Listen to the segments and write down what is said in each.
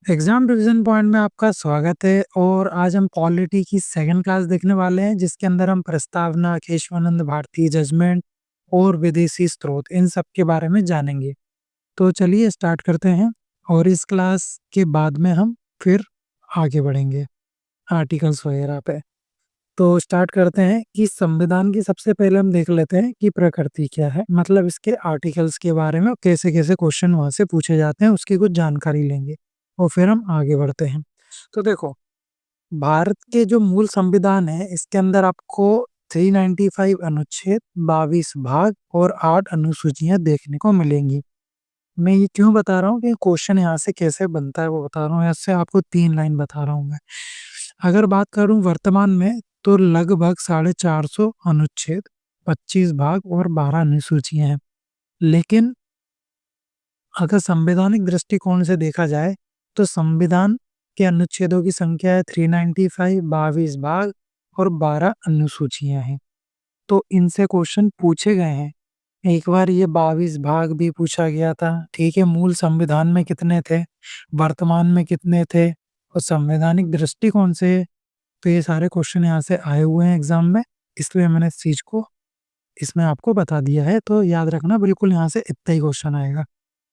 Exam revision point में आपका स्वागत है और आज हम पॉलिटी की सेकंड क्लास देखने वाले हैं जिसके अंदर हम प्रस्तावना, केशवानंद भारती, जजमेंट और विदेशी स्रोत इन सब के बारे में जानेंगे। तो चलिए स्टार्ट करते हैं और इस क्लास के बाद में हम फिर आगे बढ़ेंगे आर्टिकल्स वगैरह पे। तो स्टार्ट करते हैं कि संविधान की सबसे पहले हम देख लेते हैं कि प्रकृति क्या है, मतलब इसके आर्टिकल्स के बारे में कैसे कैसे क्वेश्चन वहां से पूछे जाते हैं उसकी कुछ जानकारी लेंगे और फिर हम आगे बढ़ते हैं। तो देखो, भारत के जो मूल संविधान है इसके अंदर आपको 395 अनुच्छेद, 22 भाग और 8 अनुसूचियां देखने को मिलेंगी। मैं ये क्यों बता रहा हूँ कि क्वेश्चन यहाँ से कैसे बनता है वो बता रहा हूँ, ऐसे आपको 3 लाइन बता रहा हूँ मैं। अगर बात करूँ वर्तमान में तो लगभग 450 अनुच्छेद, 25 भाग और 12 अनुसूचियां हैं। लेकिन अगर संवैधानिक दृष्टिकोण से देखा जाए तो संविधान के अनुच्छेदों की संख्या है 395, 22 भाग और 12 अनुसूचियां हैं। तो इनसे क्वेश्चन पूछे गए हैं। एक बार ये 22 भाग भी पूछा गया था, ठीक है। मूल संविधान में कितने थे, वर्तमान में कितने थे और संवैधानिक दृष्टिकोण से, तो ये सारे क्वेश्चन यहाँ से आए हुए हैं एग्जाम में, इसलिए मैंने इस चीज को इसमें आपको बता दिया है। तो याद रखना, बिल्कुल यहाँ से इतना ही क्वेश्चन आएगा,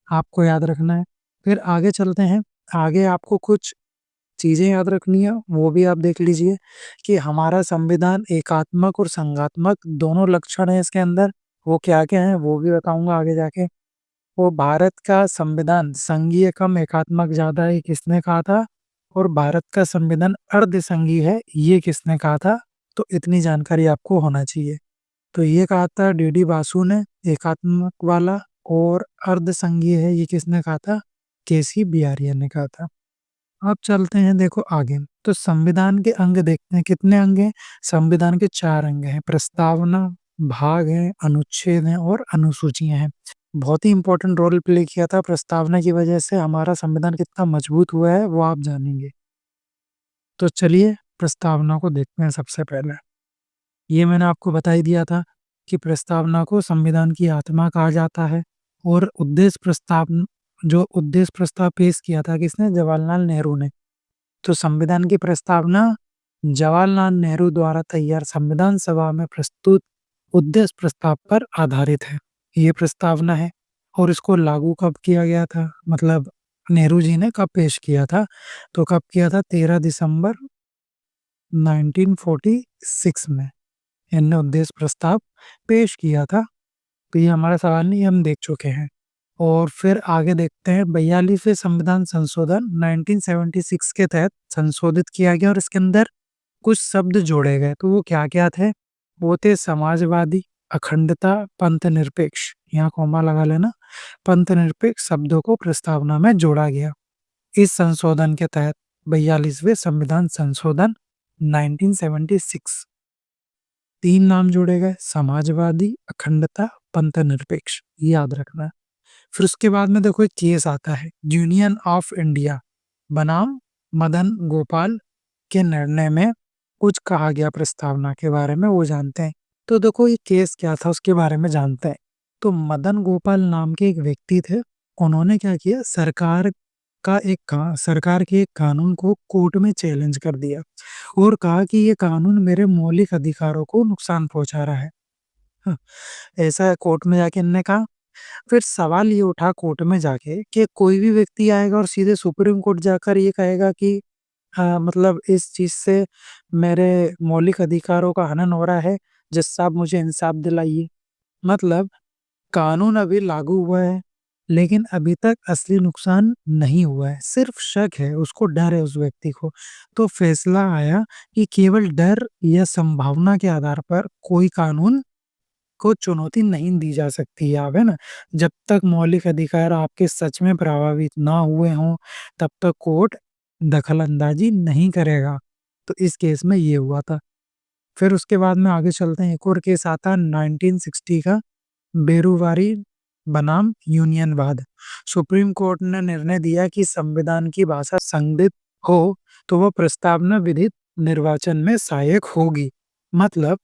आपको याद रखना है। फिर आगे चलते हैं। आगे आपको कुछ चीजें याद रखनी है, वो भी आप देख लीजिए कि हमारा संविधान एकात्मक और संघात्मक दोनों लक्षण है इसके अंदर। वो क्या क्या है वो भी बताऊंगा आगे जाके। वो भारत का संविधान संघीय कम एकात्मक ज्यादा है, किसने कहा था, और भारत का संविधान अर्ध संघीय है, ये किसने कहा था। तो इतनी जानकारी आपको होना चाहिए। तो ये कहा था डी बासु ने एकात्मक वाला, और अर्ध संघीय है ये किसने कहा था, केसी बियारिया ने कहा था। अब चलते हैं देखो आगे। तो संविधान के अंग देखते हैं, कितने अंग हैं। संविधान के 4 अंग हैं, प्रस्तावना, भाग है, अनुच्छेद हैं और अनुसूचियां हैं। बहुत ही इंपॉर्टेंट रोल प्ले किया था प्रस्तावना की वजह से हमारा संविधान कितना मजबूत हुआ है वो आप जानेंगे। तो चलिए प्रस्तावना को देखते हैं सबसे पहले। ये मैंने आपको बता ही दिया था कि प्रस्तावना को संविधान की आत्मा कहा जाता है। और उद्देश्य प्रस्ताव पेश किया था किसने, जवाहरलाल नेहरू ने। तो संविधान की प्रस्तावना जवाहरलाल नेहरू द्वारा तैयार संविधान सभा में प्रस्तुत उद्देश्य प्रस्ताव पर आधारित है। ये प्रस्तावना है। और इसको लागू कब किया गया था, मतलब नेहरू जी ने कब पेश किया था, तो कब किया था, 13 दिसंबर 1946 में इनने उद्देश्य प्रस्ताव पेश किया था। तो ये हमारा सवाल नहीं, हम देख चुके हैं। और फिर आगे देखते हैं 42वें संविधान संशोधन 1976 के तहत संशोधित किया गया और इसके अंदर कुछ शब्द जोड़े गए। तो वो क्या क्या थे, वो थे समाजवादी, अखंडता, पंथ निरपेक्ष, यहाँ कॉमा लगा लेना, पंथ निरपेक्ष शब्दों को प्रस्तावना में जोड़ा गया। इस संशोधन के तहत 42वें संविधान संशोधन 1976 3 नाम जोड़े गए, समाजवादी, अखंडता, पंथ निरपेक्ष, ये याद रखना है। फिर उसके बाद में देखो एक केस आता है, यूनियन ऑफ इंडिया बनाम मदन गोपाल के निर्णय में कुछ कहा गया प्रस्तावना के बारे में, वो जानते हैं। तो देखो ये केस क्या था उसके बारे में जानते हैं। तो मदन गोपाल नाम के एक व्यक्ति थे, उन्होंने क्या किया, सरकार के एक कानून को कोर्ट में चैलेंज कर दिया और कहा कि ये कानून मेरे मौलिक अधिकारों को नुकसान पहुंचा रहा है। हाँ, ऐसा कोर्ट में जाके इन्होंने कहा। फिर सवाल ये उठा कोर्ट में जाके कि कोई भी व्यक्ति आएगा और सीधे सुप्रीम कोर्ट जाकर ये कहेगा कि मतलब इस चीज से मेरे मौलिक अधिकारों का हनन हो रहा है, जज साहब मुझे इंसाफ दिलाइए। मतलब कानून अभी लागू हुआ है लेकिन अभी तक असली नुकसान नहीं हुआ है, सिर्फ शक है, उसको डर है उस व्यक्ति को। तो फैसला आया कि केवल डर या संभावना के आधार पर कोई कानून को चुनौती नहीं दी जा सकती है, आप है ना। जब तक मौलिक अधिकार आपके सच में प्रभावित ना हुए हों तब तक कोर्ट दखल अंदाजी नहीं करेगा। तो इस केस में ये हुआ था। फिर उसके बाद में आगे चलते हैं, एक और केस आता है 1960 का, बेरुवारी बनाम यूनियनवाद। सुप्रीम कोर्ट ने निर्णय दिया कि संविधान की भाषा संदिग्ध हो तो वह प्रस्तावना विधित निर्वाचन में सहायक होगी। मतलब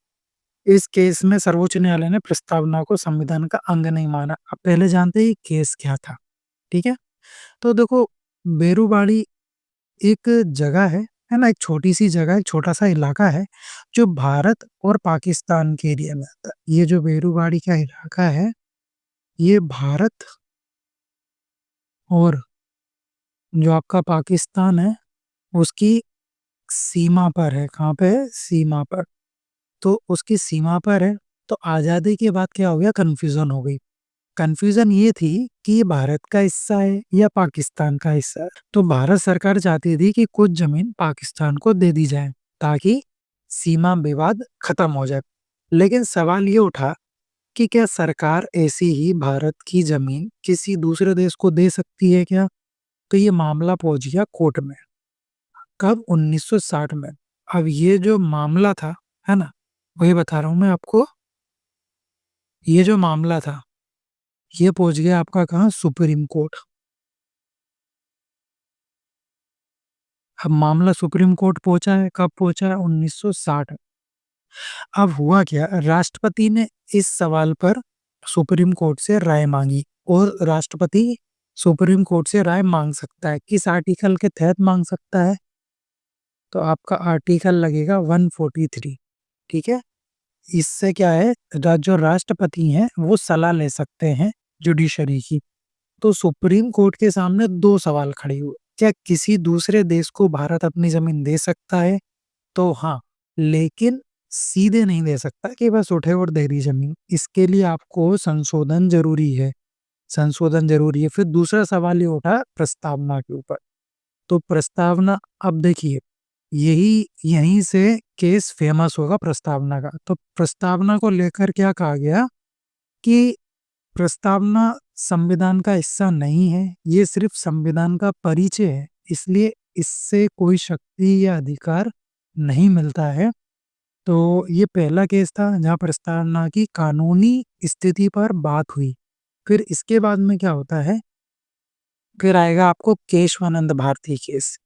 इस केस में सर्वोच्च न्यायालय ने प्रस्तावना को संविधान का अंग नहीं माना। अब पहले जानते ही केस क्या था, ठीक है। तो देखो, बेरुवाड़ी एक जगह है ना? एक छोटी-सी जगह है, छोटा-सा इलाका है, जो भारत और पाकिस्तान के एरिया में आता है। ये जो बेरूबाड़ी का इलाका है, ये भारत और जो आपका पाकिस्तान है, उसकी सीमा पर है। कहाँ पे है? सीमा पर। तो उसकी सीमा पर है, तो आज़ादी के बाद क्या हो गया? कन्फ्यूज़न हो गई। कन्फ्यूज़न ये थी कि ये भारत का हिस्सा है या पाकिस्तान का हिस्सा है। तो भारत सरकार चाहती थी कि कुछ ज़मीन पाकिस्तान को दे दी जाए, ताकि सीमा विवाद खत्म हो जाए। लेकिन सवाल ये उठा कि क्या सरकार ऐसी ही भारत की ज़मीन किसी दूसरे देश को दे सकती है क्या? तो ये मामला पहुँच गया कोर्ट में। कब? 1960 में। अब ये जो मामला था, है ना? वही बता रहा हूँ मैं आपको। ये जो मामला था, ये पहुँच गया आपका कहाँ? Supreme court. अब मामला सुप्रीम कोर्ट पहुँचा है, कब पहुँचा है? 1960। अब हुआ क्या? राष्ट्रपति ने इस सवाल पर सुप्रीम कोर्ट से राय माँगी और राष्ट्रपति सुप्रीम कोर्ट से राय माँग सकता है। किस आर्टिकल के तहत माँग सकता है? तो आपका आर्टिकल लगेगा 143, ठीक है? इससे क्या है, जो राष्ट्रपति हैं वो सलाह ले सकते हैं जुडिशरी की। तो सुप्रीम कोर्ट के सामने 2 सवाल खड़े हुए। क्या किसी दूसरे देश को भारत अपनी ज़मीन दे सकता है? तो हाँ, लेकिन सीधे नहीं दे सकता कि बस उठे और दे दी ज़मीन। इसके लिए आपको संशोधन ज़रूरी है। संशोधन ज़रूरी है। फिर दूसरा सवाल ये उठा प्रस्तावना के ऊपर। तो प्रस्तावना, अब देखिए, यहीं से केस फेमस होगा प्रस्तावना का। तो प्रस्तावना को लेकर क्या कहा गया कि प्रस्तावना संविधान का हिस्सा नहीं है, ये सिर्फ संविधान का परिचय है, इसलिए इससे कोई शक्ति या अधिकार नहीं मिलता है। तो ये पहला केस था जहाँ प्रस्तावना की कानूनी स्थिति पर बात हुई। फिर इसके बाद में क्या होता है, फिर आएगा आपको केशवानंद भारती केस।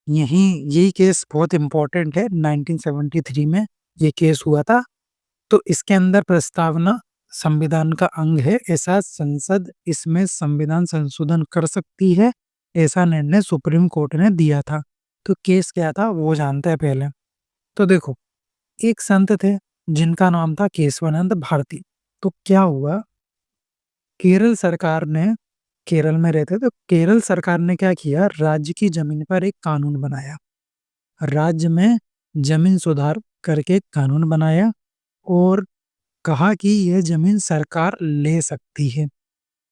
यही केस बहुत इम्पोर्टेंट है, 1973 में ये केस हुआ था। तो इसके अंदर प्रस्तावना संविधान का अंग है, ऐसा संसद इसमें संविधान संशोधन कर सकती है, ऐसा निर्णय सुप्रीम कोर्ट ने दिया था। तो केस क्या था वो जानते हैं पहले। तो देखो, एक संत थे जिनका नाम था केशवानंद भारती। तो क्या हुआ, केरल सरकार ने, केरल में रहते तो केरल सरकार ने क्या किया, राज्य की जमीन पर एक कानून बनाया। राज्य में जमीन सुधार करके एक कानून बनाया और कहा कि यह जमीन सरकार ले सकती है।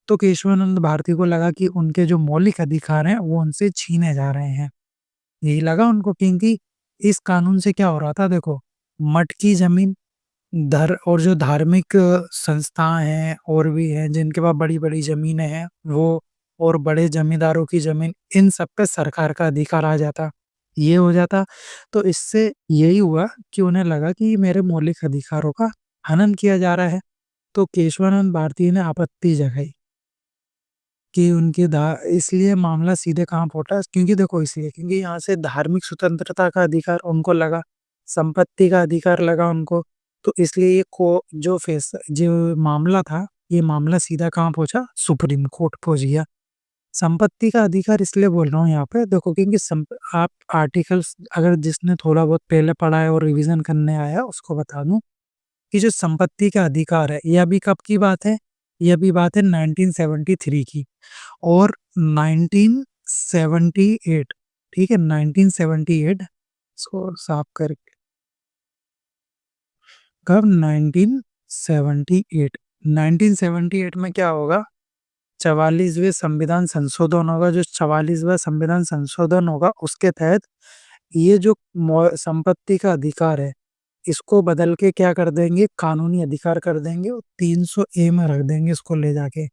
तो केशवानंद भारती को लगा कि उनके जो मौलिक अधिकार हैं वो उनसे छीने जा रहे हैं। यही लगा उनको, क्योंकि इस कानून से क्या हो रहा था, देखो, मठ की जमीन, धर और जो धार्मिक संस्थाएं हैं और भी हैं जिनके पास बड़ी-बड़ी ज़मीनें हैं, वो और बड़े जमींदारों की ज़मीन, इन सब पे सरकार का अधिकार आ जाता। ये हो जाता, तो इससे यही हुआ कि उन्हें लगा कि मेरे मौलिक अधिकारों का हनन किया जा रहा है। तो केशवानंद भारती ने आपत्ति जताई कि उनकी धा इसलिए मामला सीधे कहाँ पहुँचा, क्योंकि देखो, इसलिए क्योंकि यहाँ से धार्मिक स्वतंत्रता का अधिकार उनको लगा, संपत्ति का अधिकार लगा उनको। तो इसलिए ये को जो मामला था, ये मामला सीधा कहाँ पहुँचा? सुप्रीम कोर्ट पहुँच गया। संपत्ति का अधिकार इसलिए बोल रहा हूँ यहाँ पे, देखो, क्योंकि आप आर्टिकल्स, अगर जिसने थोड़ा बहुत पहले पढ़ा है और रिवीजन करने आया उसको बता दूँ कि जो संपत्ति का अधिकार है, ये अभी कब की बात है? ये अभी बात है 1973 की। और 1978, ठीक है? 1978, इसको साफ करके, कब? 1978। 1978 में क्या होगा? 44वें संविधान संशोधन होगा। जो 44वां संविधान संशोधन होगा, उसके तहत ये जो संपत्ति का अधिकार है, इसको बदल के क्या कर देंगे? कानूनी अधिकार कर देंगे और 300 ए में रख देंगे इसको ले जाके।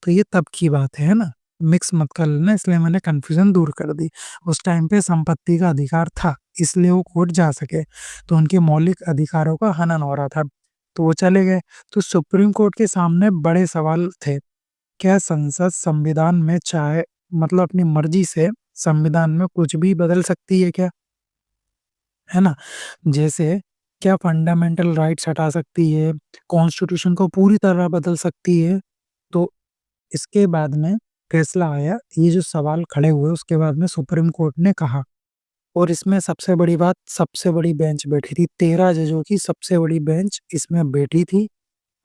तो ये तब की बात है ना? मिक्स मत कर लेना, इसलिए मैंने कन्फ्यूज़न दूर कर दी। उस टाइम पे संपत्ति का अधिकार था, इसलिए वो कोर्ट जा सके। तो उनके मौलिक अधिकारों का हनन हो रहा था, तो वो चले गए। तो सुप्रीम कोर्ट के सामने बड़े सवाल थे। क्या संसद संविधान में चाहे, मतलब अपनी मर्ज़ी से संविधान में कुछ भी बदल सकती है क्या? है ना? जैसे क्या फंडामेंटल राइट्स हटा सकती है, कॉन्स्टिट्यूशन को पूरी तरह बदल सकती है? तो इसके बाद में फैसला आया, ये जो सवाल खड़े हुए उसके बाद में सुप्रीम कोर्ट ने कहा और इसमें सबसे बड़ी बात, सबसे बड़ी बेंच बैठी थी। 13 जजों की सबसे बड़ी बेंच इसमें बैठी थी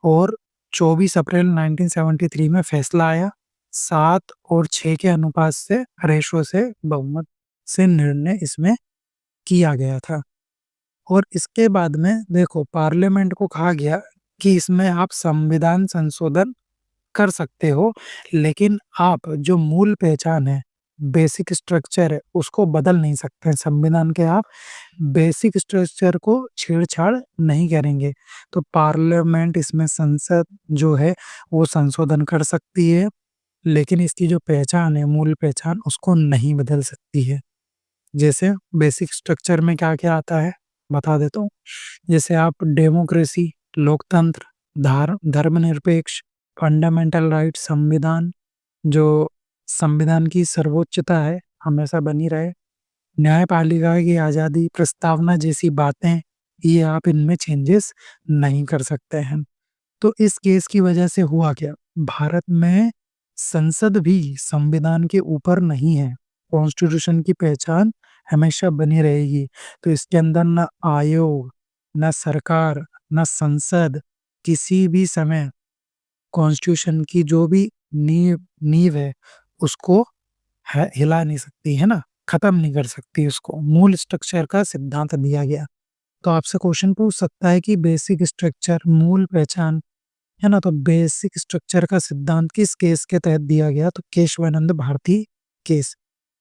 और 24 अप्रैल 1973 में फैसला आया। 7 और 6 के अनुपात से रेशो से बहुमत से निर्णय इसमें किया गया था। और इसके बाद में देखो पार्लियामेंट को कहा गया कि इसमें आप संविधान संशोधन कर सकते हो, लेकिन आप जो मूल पहचान है, बेसिक स्ट्रक्चर है, उसको बदल नहीं सकते हैं। संविधान के आप बेसिक स्ट्रक्चर को छेड़छाड़ नहीं करेंगे। तो पार्लियामेंट इसमें संसद जो है वो संशोधन कर सकती है, लेकिन इसकी जो पहचान है, मूल पहचान, उसको नहीं बदल सकती है। जैसे बेसिक स्ट्रक्चर में क्या-क्या आता है, बता देता हूँ। जैसे आप डेमोक्रेसी, लोकतंत्र, धर्मनिरपेक्ष, फंडामेंटल राइट, संविधान, जो संविधान की सर्वोच्चता है, हमेशा बनी रहे। न्यायपालिका की आज़ादी, प्रस्तावना जैसी बातें, ये आप इनमें चेंजेस नहीं कर सकते हैं। तो इस केस की वजह से हुआ क्या? भारत में संसद भी संविधान के ऊपर नहीं है। कॉन्स्टिट्यूशन की पहचान हमेशा बनी रहेगी। तो इसके अंदर ना आयोग, ना सरकार, ना संसद किसी भी समय कॉन्स्टिट्यूशन की जो भी नींव नींव है उसको हिला नहीं सकती, है ना? खत्म नहीं कर सकती उसको। मूल स्ट्रक्चर का सिद्धांत दिया गया। तो आपसे क्वेश्चन पूछ सकता है कि बेसिक स्ट्रक्चर, मूल पहचान, है ना? तो बेसिक स्ट्रक्चर का सिद्धांत किस केस के तहत दिया गया? तो केशवानंद भारती केस।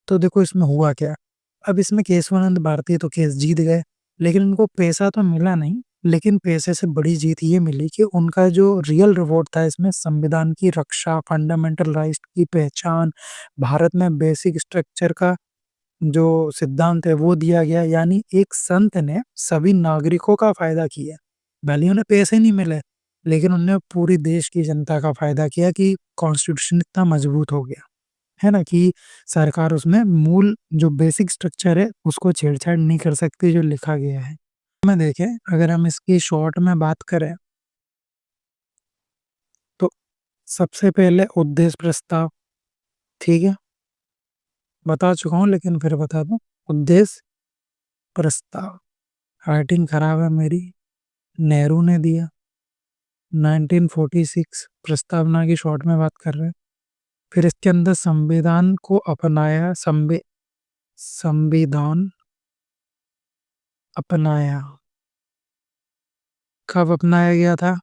तो देखो इसमें हुआ क्या? अब इसमें केशवानंद भारती तो केस जीत गए, लेकिन उनको पैसा तो मिला नहीं, लेकिन पैसे से बड़ी जीत ये मिली कि उनका जो रियल रिवॉर्ड था इसमें संविधान की रक्षा, फंडामेंटल राइट्स की पहचान, भारत में बेसिक स्ट्रक्चर का जो सिद्धांत है वो दिया गया। यानी एक संत ने सभी नागरिकों का फ़ायदा किया। भले ही उन्हें पैसे नहीं मिले, लेकिन उन्होंने पूरी देश की जनता का फ़ायदा किया कि कॉन्स्टिट्यूशन इतना मजबूत हो गया। है ना? कि सरकार उसमें मूल जो बेसिक स्ट्रक्चर है उसको छेड़छाड़ नहीं कर सकती जो लिखा गया है। में देखें, अगर हम इसकी शॉर्ट में बात करें तो सबसे पहले उद्देश्य प्रस्ताव, ठीक है? बता चुका हूँ लेकिन फिर बता दूँ। उद्देश्य प्रस्ताव, राइटिंग खराब है मेरी, नेहरू ने दिया 1946, प्रस्तावना की शॉर्ट में बात कर रहे हैं। फिर इसके अंदर संविधान को अपनाया, संविधान अपनाया। कब अपनाया गया था?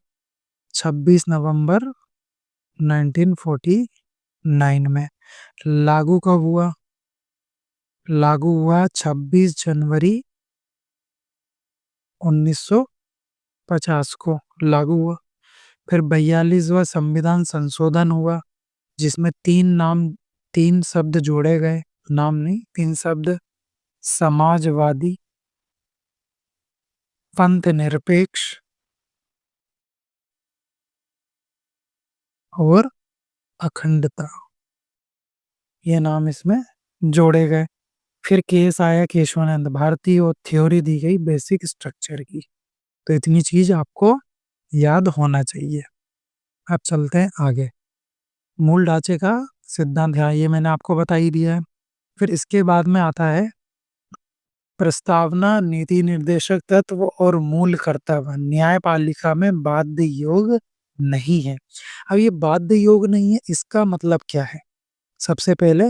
26 नवंबर 1949 में। लागू कब हुआ? लागू हुआ 26 जनवरी 1950 को लागू हुआ। फिर 42वां संविधान संशोधन हुआ, जिसमें 3 शब्द जोड़े गए, नाम नहीं, 3 शब्द, समाजवादी, पंथ निरपेक्ष और अखंडता, ये नाम इसमें जोड़े गए। फिर केस आया केशवानंद भारती और थ्योरी दी गई बेसिक स्ट्रक्चर की। तो इतनी चीज आपको याद होना चाहिए। अब चलते हैं आगे। मूल ढांचे का सिद्धांत है, ये मैंने आपको बता ही दिया है। फिर इसके बाद में आता है प्रस्तावना, नीति निर्देशक तत्व और मूल कर्तव्य न्यायपालिका में बाध्य योग नहीं है। अब ये बाध्य योग नहीं है, इसका मतलब क्या है? सबसे पहले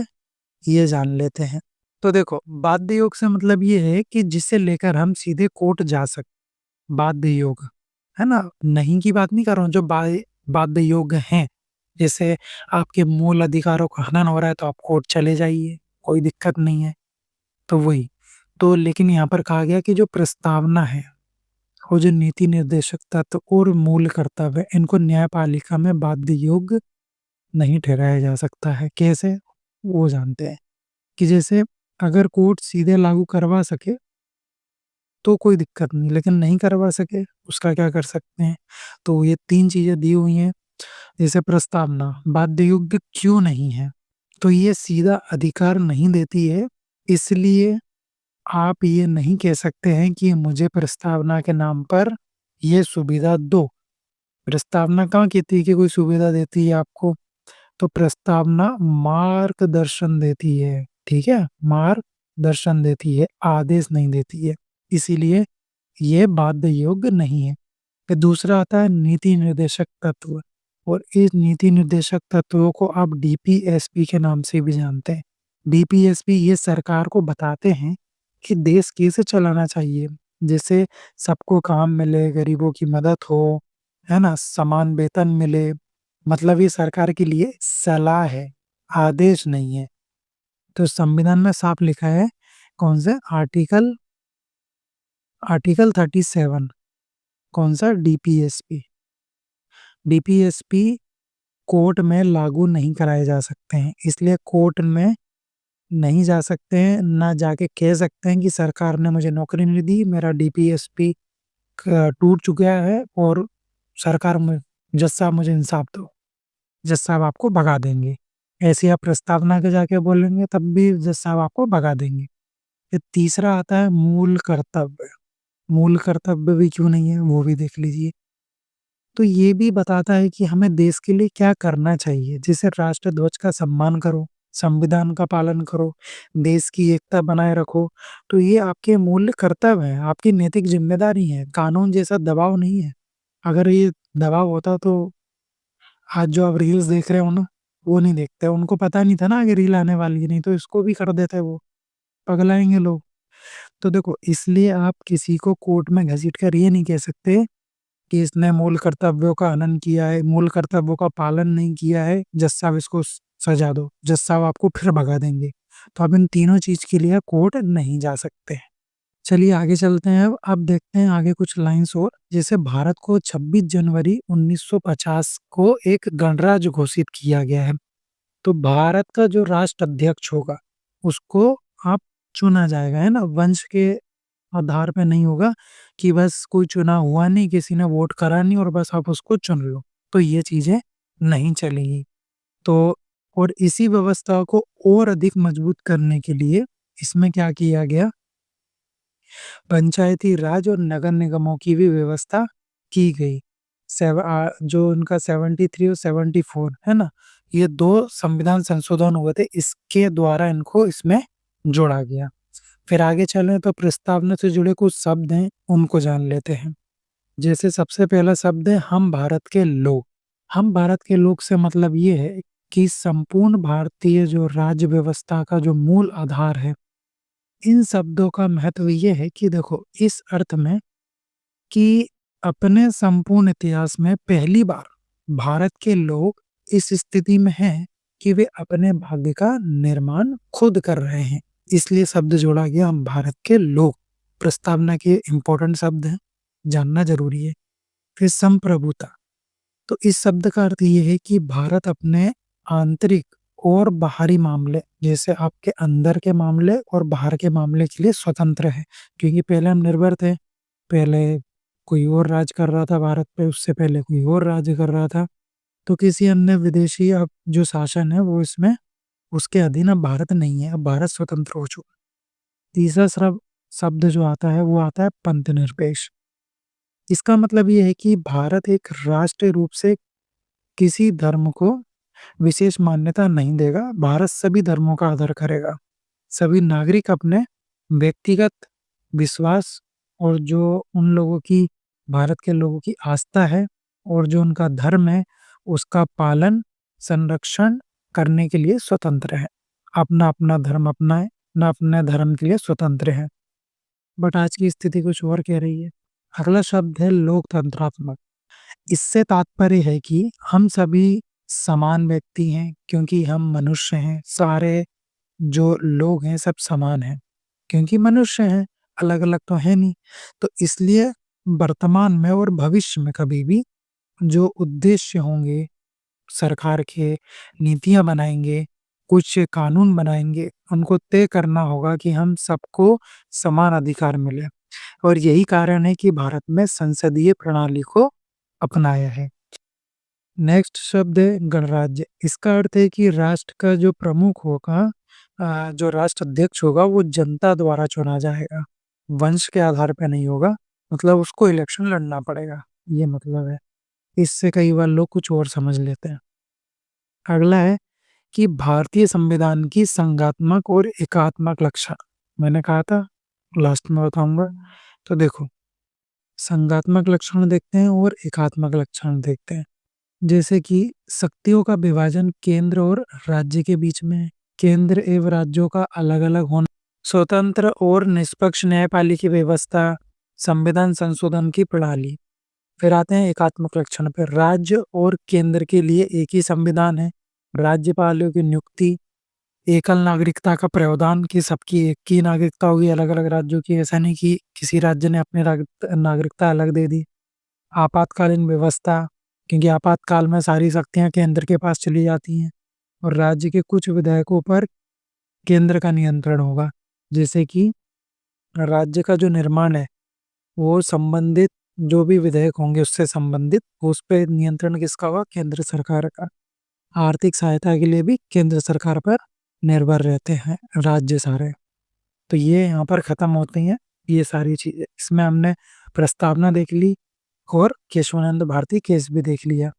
ये जान लेते हैं। तो देखो, बाध्य योग से मतलब ये है कि जिसे लेकर हम सीधे कोर्ट जा सकते। बाध्य योग, है ना? नहीं की बात नहीं कर रहा हूँ, जो बाध्य योग हैं। जैसे आपके मूल अधिकारों का हनन हो रहा है तो आप कोर्ट चले जाइए, कोई दिक्कत नहीं है। तो वही। तो लेकिन यहाँ पर कहा गया कि जो प्रस्तावना है और जो नीति निर्देशक तत्व और मूल कर्तव्य, इनको न्यायपालिका में बाध्य योग नहीं ठहराया जा सकता है। कैसे? वो जानते हैं कि जैसे अगर कोर्ट सीधे लागू करवा सके तो कोई दिक्कत नहीं, लेकिन नहीं करवा सके उसका क्या कर सकते हैं? तो ये 3 चीज़ें दी हुई हैं। जैसे प्रस्तावना बाध्य योग्य क्यों नहीं है? तो ये सीधा अधिकार नहीं देती है, इसलिए आप ये नहीं कह सकते हैं कि मुझे प्रस्तावना के नाम पर ये सुविधा दो। प्रस्तावना कहाँ कहती है कि कोई सुविधा देती है आपको? तो प्रस्तावना मार्गदर्शन देती है, ठीक है? दर्शन देती है, आदेश नहीं देती है। इसीलिए ये बाध्य योग्य नहीं है। फिर दूसरा आता है नीति निर्देशक तत्व, और इस नीति निर्देशक तत्वों को आप डीपीएसपी के नाम से भी जानते हैं। डीपीएसपी ये सरकार को बताते हैं कि देश कैसे चलाना चाहिए, जैसे सबको काम मिले, गरीबों की मदद हो, है ना? समान वेतन मिले। मतलब ये सरकार के लिए सलाह है, आदेश नहीं है। तो संविधान में साफ लिखा है, कौन से आर्टिकल आर्टिकल 37, कौन सा? डीपीएसपी। डीपीएसपी कोर्ट में लागू नहीं कराए जा सकते हैं, इसलिए कोर्ट में नहीं जा सकते हैं, ना जाके कह सकते हैं कि सरकार ने मुझे नौकरी नहीं दी, मेरा डीपीएसपी टूट चुका है और सरकार में जज साहब मुझे इंसाफ दो। जज साहब आपको भगा देंगे। ऐसे आप प्रस्तावना के जाके बोलेंगे तब भी जज साहब आपको भगा देंगे। फिर तीसरा आता है मूल कर्तव्य। मूल कर्तव्य भी क्यों नहीं है वो भी देख लीजिए। तो ये भी बताता है कि हमें देश के लिए क्या करना चाहिए, जैसे राष्ट्र ध्वज का सम्मान करो, संविधान का पालन करो, देश की एकता बनाए रखो। तो ये आपके मूल्य कर्तव्य है, आपकी नैतिक जिम्मेदारी है, कानून जैसा दबाव नहीं है। अगर ये दबाव होता तो आज जो आप रील्स देख रहे हो ना, वो नहीं देखते। उनको पता नहीं था ना आगे रील आने वाली है, नहीं तो इसको भी कर देते वो, पगलाएंगे लोग। तो देखो, इसलिए आप किसी को कोर्ट में घसीट कर ये नहीं कह सकते कि इसने मूल कर्तव्यों का हनन किया है, मूल कर्तव्यों का पालन नहीं किया है, जज साहब इसको सजा दो। जज साहब आपको फिर भगा देंगे। तो आप इन तीनों चीज के लिए कोर्ट नहीं जा सकते। चलिए आगे चलते हैं। अब देखते हैं आगे कुछ लाइंस और। जैसे भारत को 26 जनवरी 1950 को एक गणराज्य घोषित किया गया है। तो भारत का जो राष्ट्र अध्यक्ष होगा उसको आप चुना जाएगा, है ना? वंश के आधार पे नहीं होगा कि बस कोई चुना हुआ नहीं, किसी ने वोट करा नहीं और बस आप उसको चुन लो। तो ये चीजें नहीं चलेगी। तो और इसी व्यवस्था को और अधिक मजबूत करने के लिए इसमें क्या किया गया, पंचायती राज और नगर निगमों की भी व्यवस्था की गई। जो उनका 73 और 74 है ना, ये दो संविधान संशोधन हुए थे, इसके द्वारा इनको इसमें जोड़ा गया। फिर आगे चलें तो प्रस्तावना से जुड़े कुछ शब्द हैं, उनको जान लेते हैं। जैसे सबसे पहला शब्द है हम भारत के लोग। हम भारत के लोग से मतलब ये है कि संपूर्ण भारतीय जो राज्य व्यवस्था का जो मूल आधार है, इन शब्दों का महत्व ये है कि देखो, इस अर्थ में कि अपने संपूर्ण इतिहास में पहली बार भारत के लोग इस स्थिति में हैं कि वे अपने भाग्य का निर्माण खुद कर रहे हैं। इसलिए शब्द जोड़ा गया हम भारत के लोग। प्रस्तावना के इंपॉर्टेंट शब्द हैं, जानना जरूरी है। फिर संप्रभुता। तो इस शब्द का अर्थ ये है कि भारत अपने आंतरिक और बाहरी मामले, जैसे आपके अंदर के मामले और बाहर के मामले के लिए स्वतंत्र है। क्योंकि पहले हम निर्भर थे, पहले कोई और राज कर रहा था भारत पे, उससे पहले कोई और राज्य कर रहा था। तो किसी अन्य विदेशी अब जो शासन है वो इसमें उसके अधीन अब भारत नहीं है, अब भारत स्वतंत्र हो चुका। तीसरा शब्द जो आता है वो आता है पंथ निरपेक्ष। इसका मतलब ये है कि भारत एक राष्ट्रीय रूप से किसी धर्म को विशेष मान्यता नहीं देगा। भारत सभी धर्मों का आदर करेगा। सभी नागरिक अपने व्यक्तिगत विश्वास और जो उन लोगों की, भारत के लोगों की आस्था है और जो उनका धर्म है, उसका पालन, संरक्षण करने के लिए स्वतंत्र है। अपना अपना धर्म अपनाएं, ना अपने धर्म के लिए स्वतंत्र है। बट आज की स्थिति कुछ और कह रही है। अगला शब्द है लोकतंत्रात्मक। इससे तात्पर्य है कि हम सभी समान व्यक्ति हैं, क्योंकि हम मनुष्य हैं। सारे जो लोग हैं सब समान हैं, क्योंकि मनुष्य हैं, अलग अलग तो है नहीं। तो इसलिए वर्तमान में और भविष्य में कभी भी जो उद्देश्य होंगे सरकार के, नीतियां बनाएंगे, कुछ कानून बनाएंगे, उनको तय करना होगा कि हम सबको समान अधिकार मिले। और यही कारण है कि भारत में संसदीय प्रणाली को अपनाया है। नेक्स्ट शब्द है गणराज्य। इसका अर्थ है कि राष्ट्र का जो प्रमुख होगा, जो राष्ट्र अध्यक्ष होगा, वो जनता द्वारा चुना जाएगा, वंश के आधार पे नहीं होगा। मतलब उसको इलेक्शन लड़ना पड़ेगा, ये मतलब है। इससे कई बार लोग कुछ और समझ लेते हैं। अगला है कि भारतीय संविधान की संघात्मक और एकात्मक लक्षण। मैंने कहा था लास्ट में बताऊंगा। तो देखो, संघात्मक लक्षण देखते हैं और एकात्मक लक्षण देखते हैं। जैसे कि शक्तियों का विभाजन केंद्र और राज्य के बीच में है। केंद्र एवं राज्यों का अलग अलग होना, स्वतंत्र और निष्पक्ष न्यायपालिकी व्यवस्था, संविधान संशोधन की प्रणाली। फिर आते हैं एकात्मक लक्षण पर। राज्य और केंद्र के लिए एक ही संविधान है। राज्यपालों की नियुक्ति, एकल नागरिकता का प्रावधान कि सबकी एक ही नागरिकता होगी अलग अलग राज्यों की, ऐसा नहीं कि किसी राज्य ने अपनी नागरिकता अलग दे दी। आपातकालीन व्यवस्था, क्योंकि आपातकाल में सारी शक्तियां केंद्र के पास चली जाती हैं और राज्य के कुछ विधायकों पर केंद्र का नियंत्रण होगा। जैसे कि राज्य का जो निर्माण है वो संबंधित जो भी विधेयक होंगे उससे संबंधित, उस पर नियंत्रण किसका होगा? केंद्र सरकार का। आर्थिक सहायता के लिए भी केंद्र सरकार पर निर्भर रहते हैं राज्य सारे। तो ये यहाँ पर खत्म होती हैं ये सारी चीजें। इसमें हमने प्रस्तावना देख ली और केशवानंद भारती केस भी देख लिया।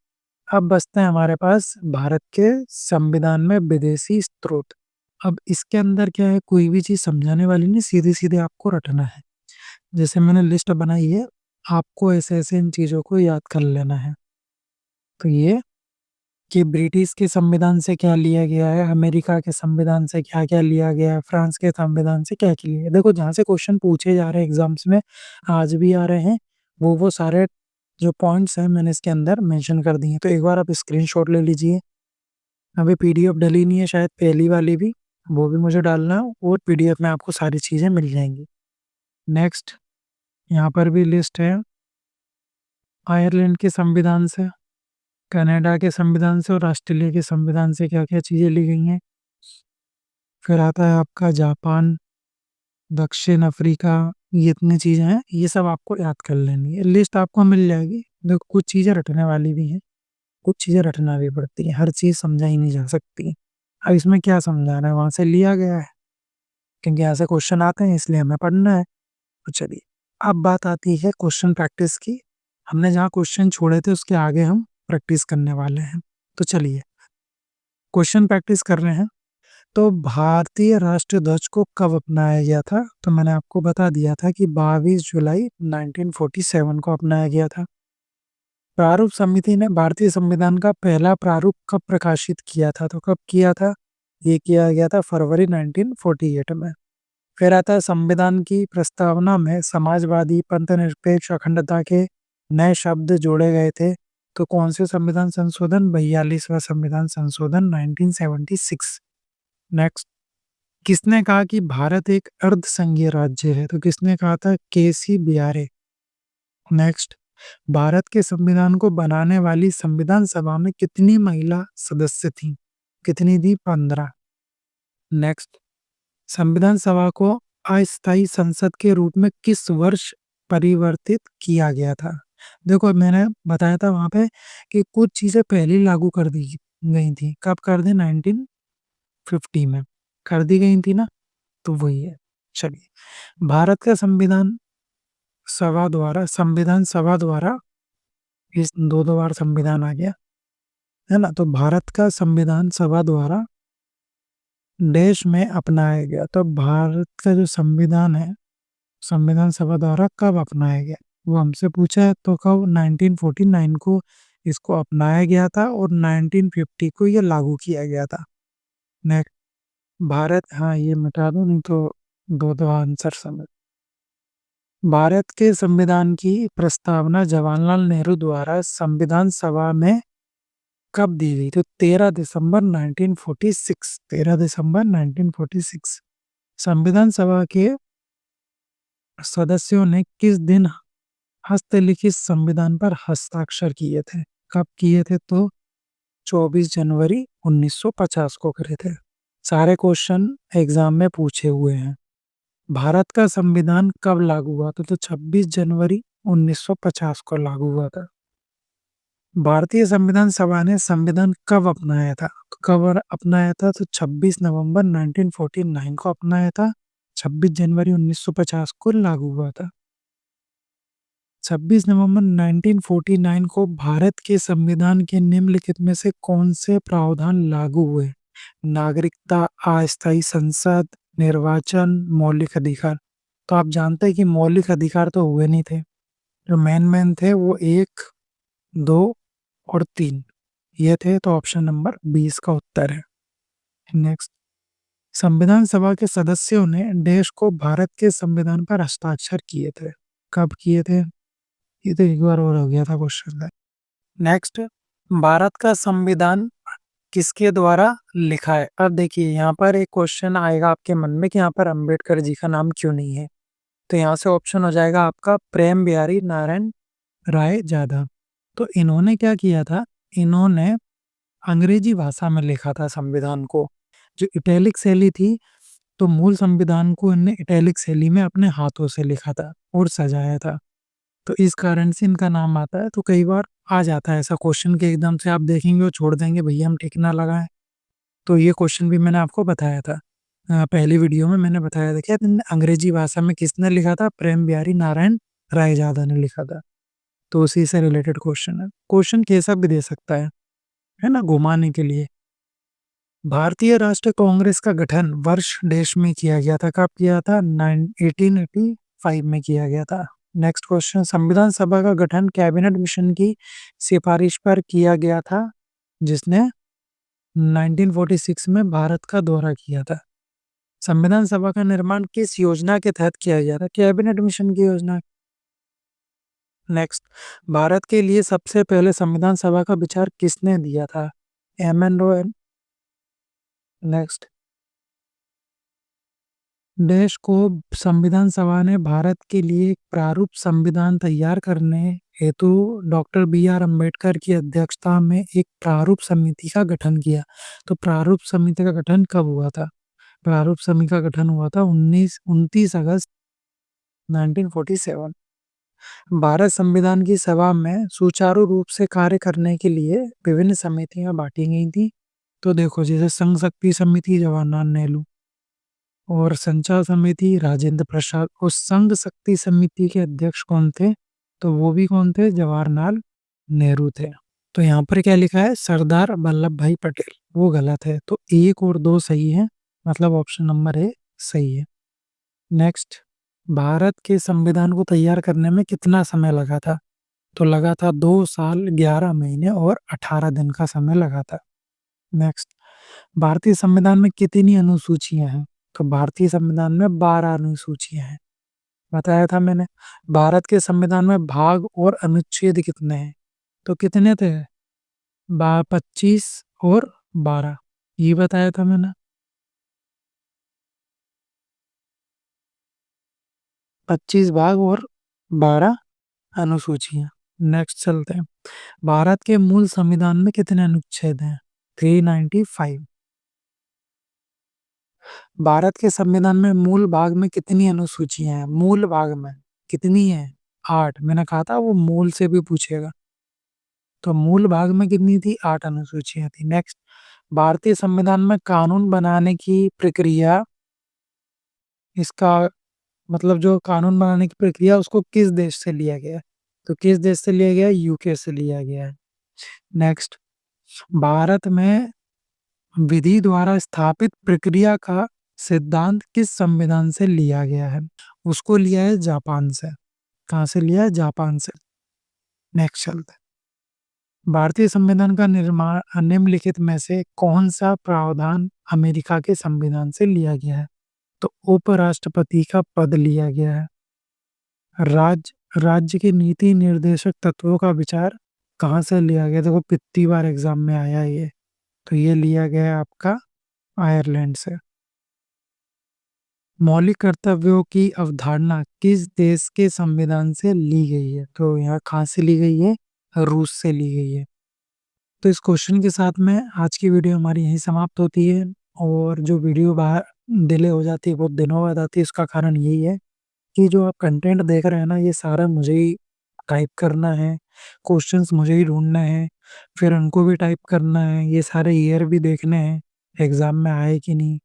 अब बचते हैं हमारे पास भारत के संविधान में विदेशी स्रोत। अब इसके अंदर क्या है, कोई भी चीज समझाने वाली नहीं, सीधे सीधे आपको रटना है। जैसे मैंने लिस्ट बनाई है, आपको ऐसे ऐसे इन चीजों को याद कर लेना है। तो ये कि ब्रिटिश के संविधान से क्या लिया गया है, अमेरिका के संविधान से क्या क्या लिया गया है, फ्रांस के संविधान से क्या क्या लिया है। देखो, जहाँ से क्वेश्चन पूछे जा रहे हैं एग्जाम्स में, आज भी आ रहे हैं, वो सारे जो पॉइंट्स हैं मैंने इसके अंदर मेंशन कर दिए हैं। तो एक बार आप स्क्रीनशॉट ले लीजिए। अभी पीडीएफ डली नहीं है शायद पहली वाली भी, वो भी मुझे डालना है और पीडीएफ में आपको सारी चीज़ें मिल जाएंगी। नेक्स्ट, यहाँ पर भी लिस्ट है आयरलैंड के संविधान से, कनाडा के संविधान से और ऑस्ट्रेलिया के संविधान से क्या क्या चीज़ें ली गई हैं। फिर आता है आपका जापान, दक्षिण अफ्रीका, ये इतनी चीज़ें हैं, ये सब आपको याद कर लेनी है। लिस्ट आपको मिल जाएगी। देखो, कुछ चीज़ें रटने वाली भी हैं, कुछ चीज़ें रटना भी पड़ती है, हर चीज़ समझाई नहीं जा सकती। अब इसमें क्या समझाना है, वहाँ से लिया गया है, क्योंकि यहाँ से क्वेश्चन आते हैं इसलिए हमें पढ़ना है। तो चलिए, अब बात आती है क्वेश्चन प्रैक्टिस की। हमने जहाँ क्वेश्चन छोड़े थे उसके आगे हम प्रैक्टिस करने वाले हैं। तो चलिए, क्वेश्चन प्रैक्टिस कर रहे हैं। तो भारतीय राष्ट्रीय ध्वज को कब अपनाया गया था? तो मैंने आपको बता दिया था कि 22 जुलाई 1947 को अपनाया गया था। प्रारूप समिति ने भारतीय संविधान का पहला प्रारूप कब प्रकाशित किया था? तो कब किया था? ये किया गया था फरवरी 1948 में। फिर आता है संविधान की प्रस्तावना में समाजवादी, पंथनिरपेक्ष, अखंडता के नए शब्द जोड़े गए थे। तो कौन से संविधान संशोधन? 42वां संविधान संशोधन 1976। नेक्स्ट, किसने कहा कि भारत एक अर्धसंघीय राज्य है? तो किसने कहा था? केसी बियारे। नेक्स्ट, भारत के संविधान को बनाने वाली संविधान सभा में कितनी महिला सदस्य थी? कितनी थी? 15। नेक्स्ट, संविधान सभा को अस्थायी संसद के रूप में किस वर्ष परिवर्तित किया गया था? देखो, मैंने बताया था वहां पे कि कुछ चीजें पहले ही लागू कर दी गई थी। कब कर दी? 1950 में कर दी गई थी ना, तो वही है। चलिए, भारत का संविधान सभा द्वारा इस दो बार संविधान आ गया है ना, तो भारत का संविधान सभा द्वारा देश में अपनाया गया। तो भारत का जो संविधान है संविधान सभा द्वारा कब अपनाया गया, वो हमसे पूछा है। तो कब? 1949 को इसको अपनाया गया था और 1950 को ये लागू किया गया था। नेक्स्ट, भारत, हाँ ये मिटा दो नहीं तो दो आंसर समझ। भारत के संविधान की प्रस्तावना जवाहरलाल नेहरू द्वारा संविधान सभा में कब दी गई? तो 13 दिसंबर 1946। 13 दिसंबर 1946। संविधान सभा के सदस्यों ने किस दिन हस्तलिखित संविधान पर हस्ताक्षर किए थे? कब किए थे? तो 24 जनवरी 1950 को करे थे। सारे क्वेश्चन एग्जाम में पूछे हुए हैं। भारत का संविधान कब लागू हुआ था? तो 26 जनवरी 1950 को लागू हुआ था। भारतीय संविधान सभा ने संविधान कब अपनाया था? कब अपनाया था? तो 26 नवंबर 1949 को अपनाया था। 26 जनवरी 1950 को लागू हुआ था। 26 नवंबर 1949 को भारत के संविधान के निम्नलिखित में से कौन से प्रावधान लागू हुए? नागरिकता, अस्थायी संसद, निर्वाचन, मौलिक अधिकार। तो आप जानते हैं कि मौलिक अधिकार तो हुए नहीं थे। जो मेन थे वो 1, 2 और 3 ये थे, तो ऑप्शन नंबर 20 का उत्तर है। नेक्स्ट, संविधान सभा के सदस्यों ने देश को भारत के संविधान पर हस्ताक्षर किए थे। कब किए थे? ये तो एक बार और हो गया था क्वेश्चन। नेक्स्ट, भारत का संविधान किसके द्वारा लिखा है? अब देखिए यहाँ पर एक क्वेश्चन आएगा आपके मन में कि यहाँ पर अंबेडकर जी का नाम क्यों नहीं है? तो यहाँ से ऑप्शन हो जाएगा आपका प्रेम बिहारी नारायण राय यादव। तो इन्होंने क्या किया था? इन्होंने अंग्रेजी भाषा में लिखा था संविधान को। जो इटैलिक शैली थी, तो मूल संविधान को इन्होंने इटैलिक शैली में अपने हाथों से लिखा था और सजाया था। तो इस कारण से इनका नाम आता है। तो कई बार आ जाता है ऐसा क्वेश्चन कि एकदम से आप देखेंगे और छोड़ देंगे, भैया हम टिक ना लगाएं। तो ये क्वेश्चन भी मैंने आपको बताया था। पहली वीडियो में मैंने बताया था कि अंग्रेजी भाषा में किसने लिखा था? प्रेम बिहारी नारायण राय यादव ने लिखा था। तो उसी से रिलेटेड क्वेश्चन है। क्वेश्चन कैसा भी दे सकता है ना, घुमाने के लिए। भारतीय राष्ट्रीय कांग्रेस का गठन वर्ष देश में किया गया था। कब किया था? 1885 में किया गया था। नेक्स्ट क्वेश्चन, संविधान सभा का गठन कैबिनेट मिशन की सिफारिश पर किया गया था, जिसने 1946 में भारत का दौरा किया था। संविधान सभा का निर्माण किस योजना के तहत किया गया था? कैबिनेट मिशन की योजना। नेक्स्ट, भारत के लिए सबसे पहले संविधान सभा का विचार किसने दिया था? एम.एन. रॉय। नेक्स्ट, देश को संविधान सभा ने भारत के लिए एक प्रारूप संविधान तैयार करने हेतु डॉक्टर बी.आर. अम्बेडकर की अध्यक्षता में एक प्रारूप समिति का गठन किया। तो प्रारूप समिति का गठन कब हुआ था? प्रारूप समिति का गठन हुआ था 29 अगस्त 1947। भारत संविधान की सभा में सुचारू रूप से कार्य करने के लिए विभिन्न समितियां बांटी गई थी। तो देखो, जैसे संघ शक्ति समिति जवाहरलाल नेहरू और संचार समिति राजेंद्र प्रसाद। और संघ शक्ति समिति के अध्यक्ष कौन थे? तो वो भी कौन थे? जवाहरलाल नेहरू थे। तो यहाँ पर क्या लिखा है? सरदार वल्लभ भाई पटेल। वो गलत है। तो 1 और 2 सही है, मतलब ऑप्शन नंबर ए सही है। नेक्स्ट, भारत के संविधान को तैयार करने में कितना समय लगा था? तो लगा था 2 साल 11 महीने और 18 दिन का समय लगा था। नेक्स्ट, भारतीय संविधान में कितनी अनुसूचियां हैं? तो भारतीय संविधान में 12 अनुसूचियां हैं। बताया था मैंने। भारत के संविधान में भाग और अनुच्छेद कितने हैं? तो कितने थे? 25 और 12, ये बताया था मैंने। 25 भाग और 12 अनुसूचियां। नेक्स्ट चलते हैं। भारत के मूल संविधान में कितने अनुच्छेद हैं? 395। भारत के संविधान में मूल भाग में कितनी अनुसूचियां हैं? मूल भाग में कितनी है? 8। मैंने कहा था वो मूल से भी पूछेगा। तो मूल भाग में कितनी थी? 8 अनुसूचियां थी। नेक्स्ट, भारतीय संविधान में कानून बनाने की प्रक्रिया, इसका मतलब जो कानून बनाने की प्रक्रिया, उसको किस देश से लिया गया है? तो किस देश से लिया गया है? यूके से लिया गया है। नेक्स्ट, भारत में विधि द्वारा स्थापित प्रक्रिया का सिद्धांत किस संविधान से लिया गया है? उसको लिया है जापान से। कहाँ से लिया है? जापान से। नेक्स्ट चलते हैं। भारतीय संविधान का निर्माण निम्नलिखित में से कौन सा प्रावधान अमेरिका के संविधान से लिया गया है? तो उपराष्ट्रपति का पद लिया गया है। राज्य के नीति निर्देशक तत्वों का विचार कहाँ से लिया गया? देखो, कितनी बार एग्जाम में आया ये। तो ये लिया गया है आपका आयरलैंड से। मौलिक कर्तव्यों की अवधारणा किस देश के संविधान से ली गई है? तो यहाँ कहाँ से ली गई है? रूस से ली गई है। तो इस क्वेश्चन के साथ में आज की वीडियो हमारी यहीं समाप्त होती है। और जो वीडियो बाहर डिले हो जाती है, बहुत दिनों बाद आती है, इसका कारण यही है कि जो आप कंटेंट देख रहे हैं ना, ये सारा मुझे ही टाइप करना है, क्वेश्चंस मुझे ही ढूँढने हैं, फिर उनको भी टाइप करना है, ये सारे ईयर भी देखने हैं, एग्ज़ाम में आए कि नहीं,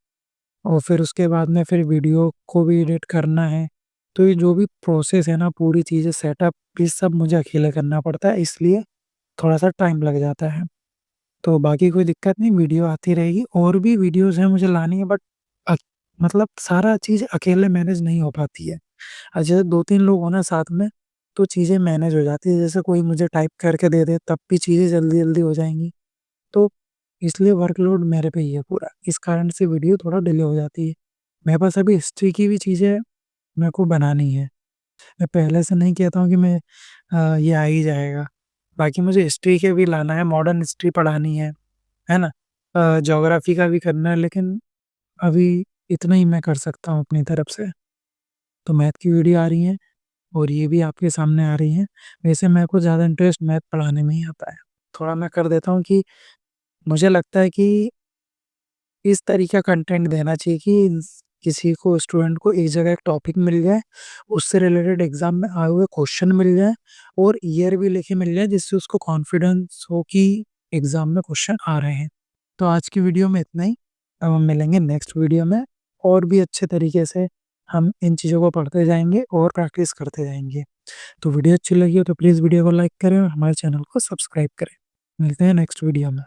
और फिर उसके बाद में फिर वीडियो को भी एडिट करना है। तो ये जो भी प्रोसेस है ना, पूरी चीज़ें सेटअप, ये सब मुझे अकेले करना पड़ता है, इसलिए थोड़ा-सा टाइम लग जाता है। तो बाकी कोई दिक्कत नहीं, वीडियो आती रहेगी। और भी वीडियोज़ हैं मुझे लानी है, बट मतलब सारा चीज़ अकेले मैनेज नहीं हो पाती है। जैसे 2-3 लोग हो ना साथ में, तो चीज़ें मैनेज हो जाती है। जैसे कोई मुझे टाइप करके दे दे, तब भी चीज़ें जल्दी-जल्दी हो जाएँगी। तो इसलिए वर्कलोड मेरे पे ही है पूरा। इस कारण से वीडियो थोड़ा डिले हो जाती है। मेरे पास अभी हिस्ट्री की भी चीज़ें मेरे को बनानी है। मैं पहले से नहीं कहता हूँ कि ये आ ही जाएगा। बाकी मुझे हिस्ट्री के भी लाना है, मॉडर्न हिस्ट्री पढ़ानी है ना? ज्योग्राफ़ी का भी करना है, लेकिन अभी इतना ही मैं कर सकता हूँ अपनी तरफ से। तो मैथ की वीडियो आ रही हैं और ये भी आपके सामने आ रही हैं। वैसे मेरे को ज़्यादा इंटरेस्ट मैथ पढ़ाने में ही आता है। थोड़ा मैं कर देता हूँ कि मुझे लगता है कि इस तरीके का कंटेंट देना चाहिए कि किसी को स्टूडेंट को एक जगह एक टॉपिक मिल जाए, उससे रिलेटेड एग्ज़ाम में आए हुए क्वेश्चन मिल जाएँ और ईयर भी लिखे मिल जाए, जिससे उसको कॉन्फिडेंस हो कि एग्ज़ाम में क्वेश्चन आ रहे हैं। तो आज की वीडियो में इतना ही। अब हम मिलेंगे नेक्स्ट वीडियो में और भी अच्छे तरीके से हम इन चीज़ों को पढ़ते जाएँगे और प्रैक्टिस करते जाएँगे। तो वीडियो अच्छी लगी हो तो प्लीज़ वीडियो को लाइक करें और हमारे चैनल को सब्सक्राइब करें। मिलते हैं नेक्स्ट वीडियो में।